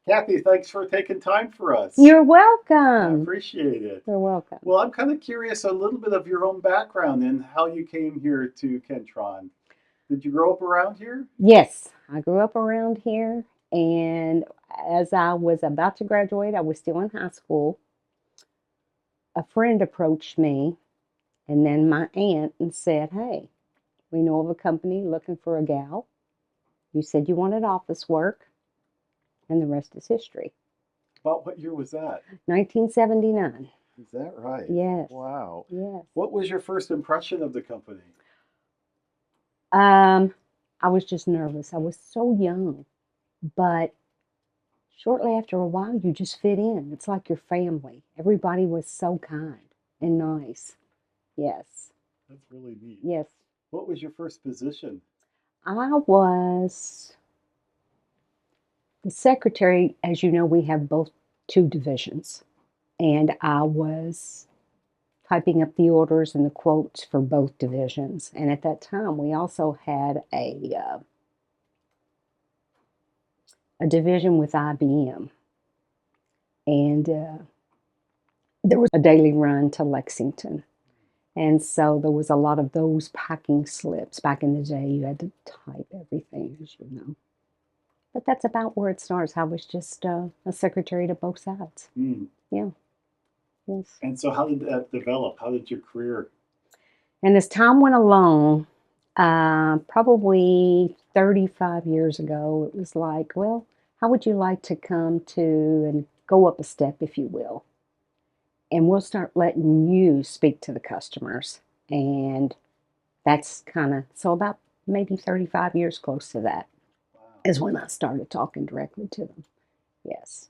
Kathy, thanks for taking time for us. You're I welcome. appreciate it. You're welcome. Well, I'm kind of curious a little bit of your own background and how you came here to Ken-tron. Did you grow up around here? Yes, I grew up around here, and as I was about to graduate, I was still in high school. A friend approached me, and then my aunt and said, "Hey, we know of a company looking for a gal. You said you wanted office work, and the rest is history." About what year was that? 1979. Is that right? Yes, Wow. yes. What was your first impression of the company? Um, I was just nervous. I was so young, but shortly after a while, you just fit in. It's like your family. Everybody was so kind and nice. Yes, That's really neat. yes. What was your first position? I was the secretary. As you know, we have both two divisions, and I was typing up the orders and the quotes for both divisions. And at that time, we also had a division with IBM, and there was a daily run to Lexington. And so there was a lot of those packing slips. Back in the day, you had to type everything, as you know. But that's about where it starts. I was just a secretary to both sides. Hmm. Yeah, yes. And so, how did that develop? How did your career? And as time went along, probably 35 years ago, it was like, well, how would you like to come to and go up a step, if you will? And we'll start letting you speak to the customers. And that's kind of, so about maybe 35 years close to that Wow. is when I started talking directly to them. Yes.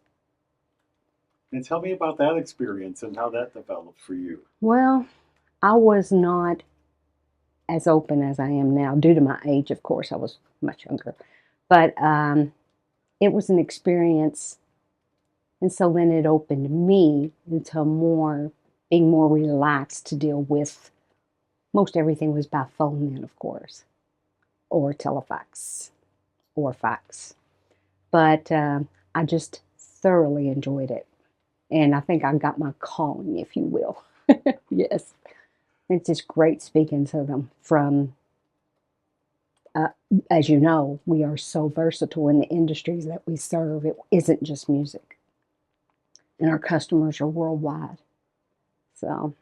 And tell me about that experience and how that developed for you. Well, I was not as open as I am now, due to my age, of course. I was much younger. But it was an experience. And so then it opened me into being more relaxed to deal with. Most everything was by phone then, of course, or telefax, or fax. But I just thoroughly enjoyed it. And I think I got my calling, if you will. Yes. It's just great speaking to them from, uh, as you know, we are so versatile in the industries that we serve. It isn't just music. And our customers are worldwide. So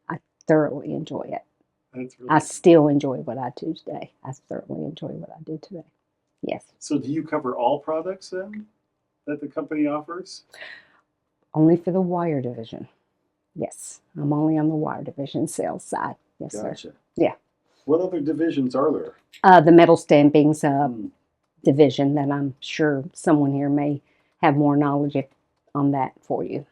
I thoroughly enjoy it. That's I really still enjoy what I do today. I thoroughly enjoy what I do today. Yes. so. Do you cover all products then that the company offers? Only for the wire division. Yes. I'm only on the wire division sales side. Yes, sir. Gotcha. Yeah. What other divisions are there? The metal stampings Hmm. division that I'm sure someone here may have more knowledge on that for you.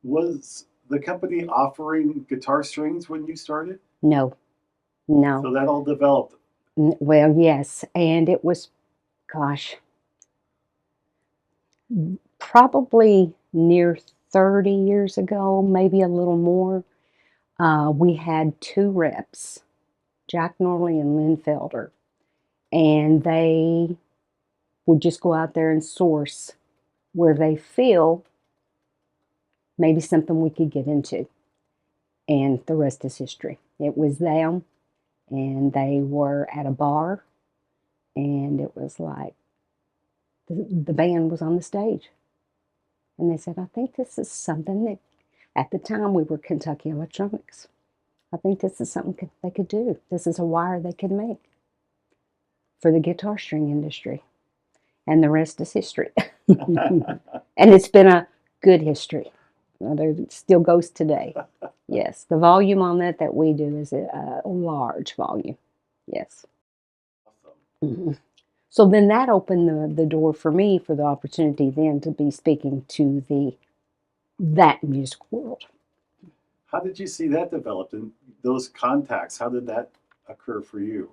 Was the company offering guitar strings when you started? No, no. So that all developed. Well, yes. And it was, gosh, probably near 30 years ago, maybe a little more. We had two reps, Jack Norley and Lynn Felder, and they would just go out there and source where they feel maybe something we could get into. And the rest is history. It was them, and they were at a bar, and it was like the band was on the stage. And they said, I think this is something that, at the time, we were Kentucky Electronics. I think this is something they could do. This is a wire they could make for the guitar string industry. And the rest is history. And it's been a good history. It still goes today. Yes, the volume on that we do is a large volume. Yes. Awesome. Mhm. So then that opened the door for me for the opportunity then to be speaking to that music world. How did you see that developed and those contacts? How did that occur for you?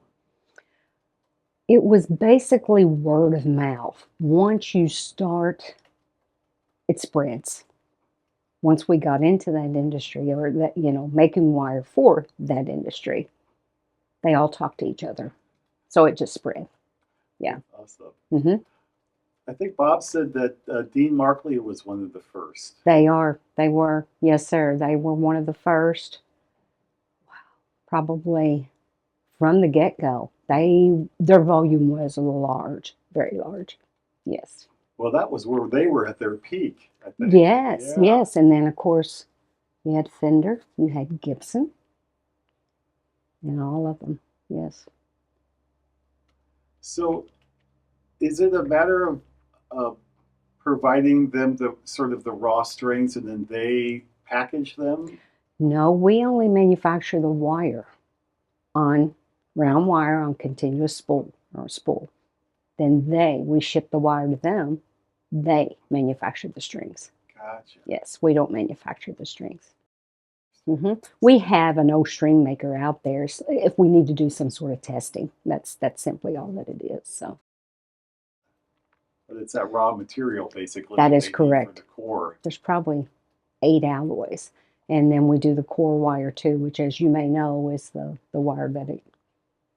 It was basically word of mouth. Once you start, it spreads. Once we got into that industry, or that, making wire for that industry, they all talk to each other. So it just spread. Yeah. Awesome. hmm I think Bob said that Dean Markley was one of the first. They are. They were. Yes, sir. They were one of the first, probably from the get-go. Their volume was large, very large. Yes. Well, that was where they were at their peak, I think. Yes, Yeah. yes. And then, of course, you had Fender, you had Gibson, and all of them. Yes. So, is it a matter of providing them the sort of the raw strings and then they package them? No, we only manufacture the wire on round wire on continuous spool or spool. Then we ship the wire to them. They manufacture the strings. Gotcha. Yes, we don't manufacture the strings. We have an old string maker out there if we need to do some sort of testing. That's simply all that it is. So But it's that raw material basically. that they is need correct. For the core. There's probably 8 alloys, and then we do the core wire too, which, as you may know, is the wire that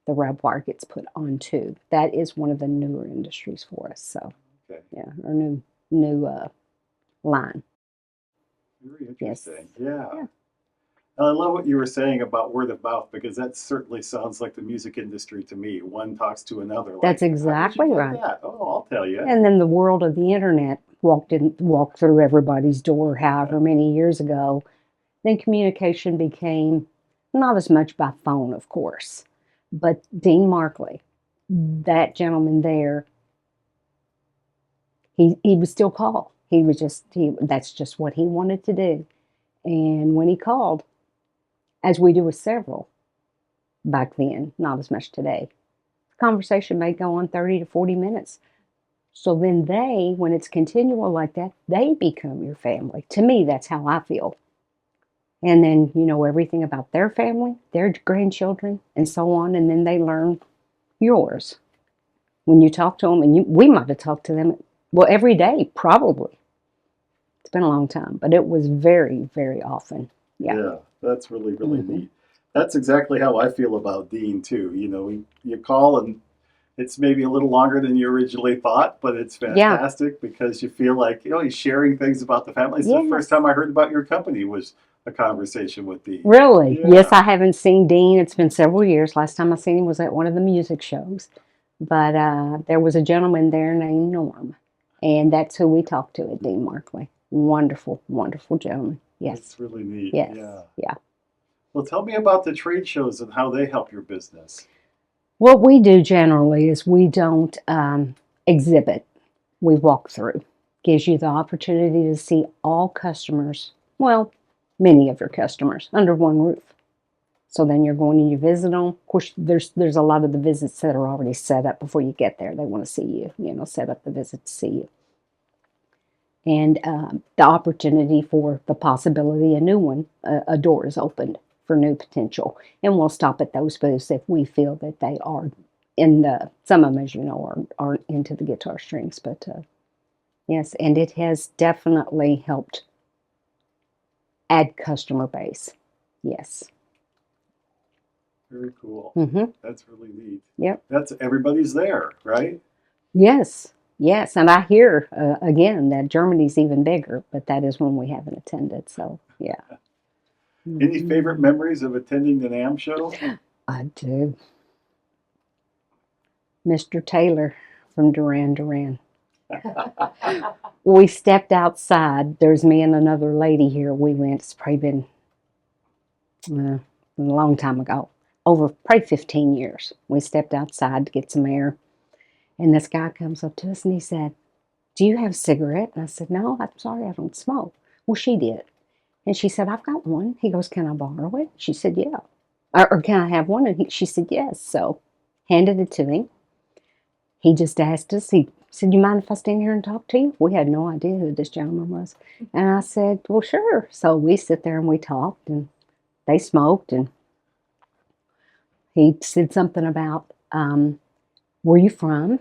the rub wire gets put onto. That is one of the newer industries for us. So Okay. yeah, our new line. Very Yes. interesting. Yeah. Yeah. And I love what you were saying about word of mouth because that certainly sounds like the music industry to me. One talks to another. Like, That's "How did you exactly get right. that?" Oh, I'll tell you. And then the world of the internet walked through everybody's door however many years ago. Then communication became not as much by phone, of course, but Dean Markley, that gentleman there, he would still call. That's just what he wanted to do. And when he called, as we do with several back then, not as much today, the conversation may go on 30 to 40 minutes. So then when it's continual like that, they become your family. To me, that's how I feel. And then you know everything about their family, their grandchildren, and so on. And then they learn yours. When you talk to them, and we might have talked to them, well, every day, probably. It's been a long time, but it was very, very often. Yeah, that's really, really neat. That's exactly how I feel about Dean too. You know, you call and it's maybe a little longer than you originally thought, but it's fantastic because you feel like, you know, he's sharing things about the family. It's the first time I heard about your company was a conversation with Dean. Really? Yeah. Yes, I haven't seen Dean. It's been several years. Last time I seen him was at one of the music shows. But there was a gentleman there named Norm, and that's who we talked to at Dean Markley. Wonderful, wonderful gentleman. Yes. It's really neat. Yes. Yeah. Well, tell me about the trade shows and how they help your business. What we do generally is we don't exhibit. We walk through. Gives you the opportunity to see all customers, well, many of your customers, under one roof. So then you're going and you visit them. Of course, there's a lot of the visits that are already set up before you get there. They want to see you, set up the visit to see you. And the opportunity for the possibility, a new one, a door is opened for new potential. And we'll stop at those booths if we feel that they are some of them, as you know, aren't into the guitar strings. But yes, and it has definitely helped add customer base. Yes. Very cool. That's really neat. Yep. Everybody's there, right? Yes. Yes. And I hear, again, that Germany's even bigger, but that is when we haven't attended. So, yeah. Any favorite memories of attending the NAMM show? I do. Mr. Taylor from Duran Duran. We stepped outside. There's me and another lady here. We went, it's probably been a long time ago, over probably 15 years. We stepped outside to get some air. And this guy comes up to us and he said, "Do you have a cigarette?" And I said, "No, I'm sorry, I don't smoke." Well, she did. And she said, "I've got one." He goes, "Can I borrow it?" She said, "Yeah." Or "Can I have one?" And she said, "Yes." So handed it to him. He just asked us, he said, "You mind if I stand here and talk to you?" We had no idea who this gentleman was. And I said, "Well, sure." So we sit there and we talked and they smoked. And he said something about, "Where you from?"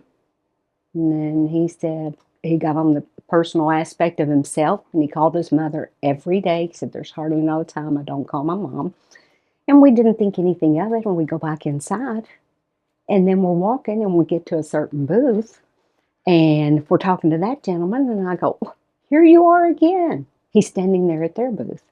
And then he said, he got on the personal aspect of himself, and he called his mother every day. He said, "There's hardly no time I don't call my mom." And we didn't think anything of it, and we go back inside. And then we're walking and we get to a certain booth and we're talking to that gentleman and I go, here you are again. He's standing there at their booth.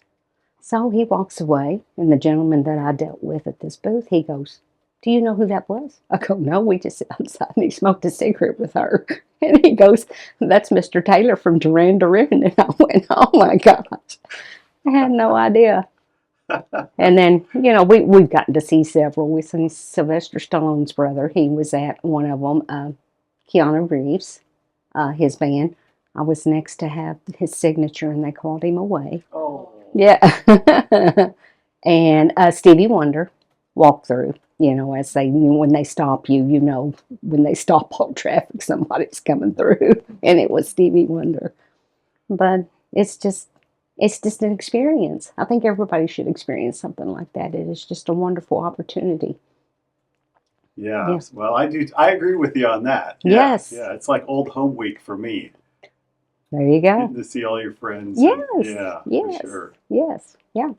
So he walks away and the gentleman that I dealt with at this booth, he goes, do you know who that was? I go, no, we just sat outside and he smoked a cigarette with her. And he goes, that's Mr. Taylor from Duran Duran. And I went, oh my gosh, I had no idea. And then, we've gotten to see several. We've seen Sylvester Stallone's brother. He was at one of them, Keanu Reeves, his band. I was next to have his signature and they called him away. Oh. Yeah. And Stevie Wonder walked through, as when they stop you, when they stop all traffic, somebody's coming through. And it was Stevie Wonder. But it's just an experience. I think everybody should experience something like that. It is just a wonderful opportunity. Yeah. Yeah. Well, I do. I agree with you on that. Yeah. Yes. Yeah. It's like old home week for me. There you go. Getting to see all your friends. Yes. Yeah. Yes. For sure. Yes. Yeah.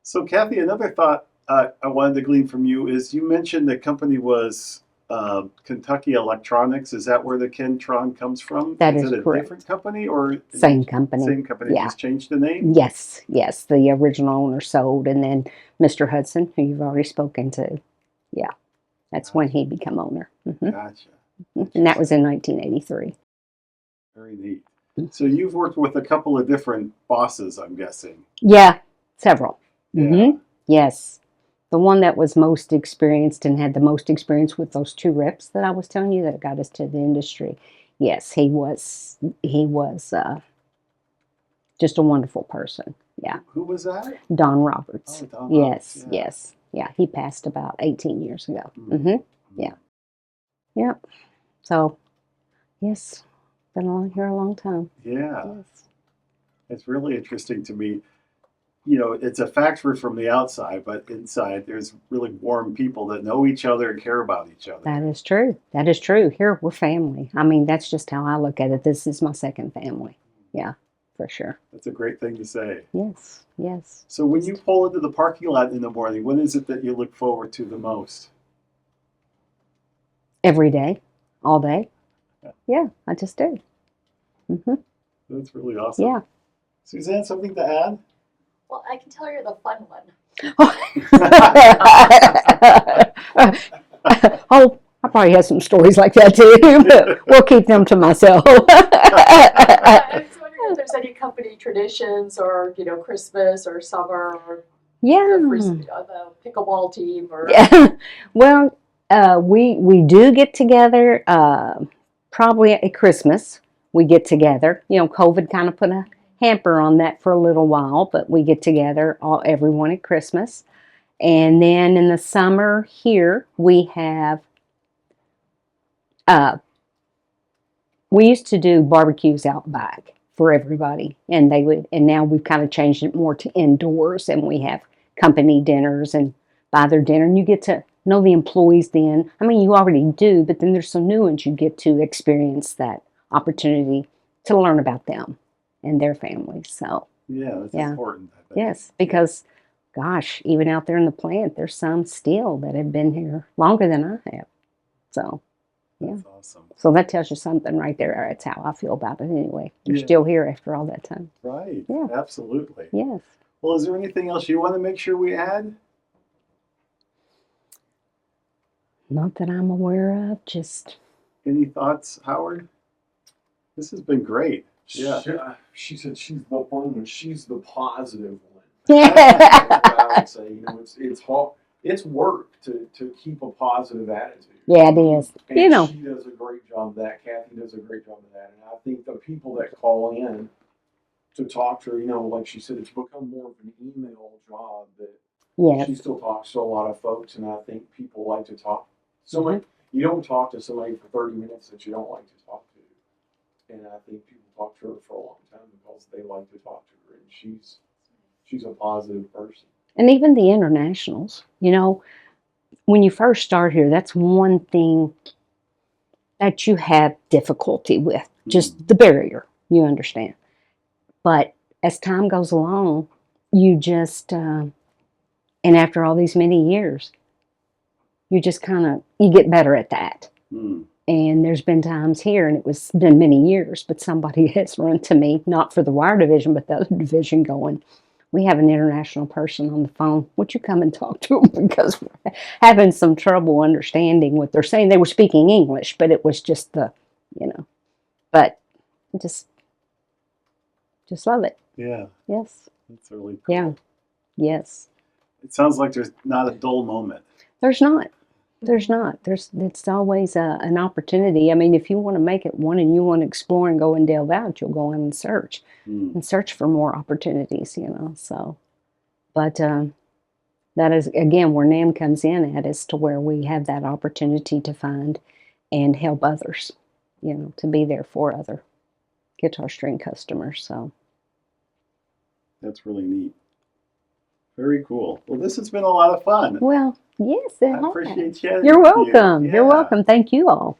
So, Cathy, another thought I wanted to glean from you is you mentioned the company was Kentucky Electronics. Is that where the Ken-tron comes from? That is is it a correct. different company or Same company? Same company, Yeah. just changed the name? Yes. Yes. The original owner sold, and then Mr. Hudson, who you've already spoken to, yeah, that's when he became owner. Mm-hmm. Gotcha. And that was in 1983. Very neat. So you've worked with a couple of different bosses, I'm guessing. Yeah, several. Yeah. Mm-hmm. Yes. The one that was most experienced and had the most experience with those two reps that I was telling you that got us to the industry. Yes, he was just a wonderful person. Yeah. Who was that? Don Roberts. Oh, Don Yes, Roberts, yeah. yes. Yeah, he passed about 18 years ago. Mm-hmm. Mm-hmm. Yeah. Yep. So, yes, been here a long time. Yeah. Yes. It's really interesting to me. It's a factory from the outside, but inside there's really warm people that know each other and care about each other. That is true. That is true. Here, we're family. I mean, that's just how I look at it. This is my second family. Yeah, for sure. That's a great thing to say. Yes, yes. So when you pull into the parking lot in the morning, what is it that you look forward to the most? Every day, all day. Yeah, I just do. Mm-hmm. That's really awesome. Yeah. Suzanne, something to add? Well, I can tell you're the fun one. Oh, I probably have some stories like that too, but we'll keep them to myself. I was wondering if there's any company traditions or, Christmas or summer or Yeah. the pickleball team or... Yeah. Well, we do get together probably at Christmas. We get together. COVID kind of put a hamper on that for a little while, but we get together everyone at Christmas. And then in the summer here we have we used to do barbecues out back for everybody, and now we've kind of changed it more to indoors, and we have company dinners and buy their dinner, and you get to know the employees then. I mean, you already do, but then there's some new ones you get to experience that opportunity to learn about them and their families. So yeah, that's important. I think. Yes, because gosh, even out there in the plant, there's some still that have been here longer than I have. So yeah, that's awesome. So that tells you something right there. That's how I feel about it anyway. They're still here after all that time. Right. Yeah. Absolutely. Yes. Well, is there anything else you want to make sure we add? Not that I'm aware of. Just any thoughts, Howard? This has been great. Yeah. She said she's the fun one. She's the positive one. Yeah. I would say, it's hard. It's work to keep a positive attitude. Yeah, it is. And she does a great job of that. Cathy does a great job of that. And I think the people that call in to talk to her, like she said, it's become more of an email job that she still talks to a lot of folks. And I think people like to talk. You don't talk to somebody for 30 minutes that you don't like to talk to. And I think people talk to her for a long time because they like to talk to her. And she's a positive person. And even the internationals, when you first start here, that's one thing that you have difficulty with, just the barrier, you understand. But as time goes along, you just, and after all these many years, you just kind of, you get better at that. Mm. And there's been times here, and been many years, but somebody has run to me, not for the wire division, but the other division, going, we have an international person on the phone. Would you come and talk to them? Because we're having some trouble understanding what they're saying. They were speaking English, but it was just but just love it. Yeah, Yes. that's really cool. Yeah. Yes. It sounds like there's not a dull moment. There's not. It's always an opportunity. I mean, if you want to make it one and you want to explore and go and delve out, you'll go in and search for more opportunities, so. But that is, again, where NAMM comes in at, is to where we have that opportunity to find and help others, to be there for other guitar string customers, so. That's really neat. Very cool. Well, this has been a lot of fun. Well, yes, I appreciate chatting You're with you. welcome. You're Yeah. welcome. Thank you all.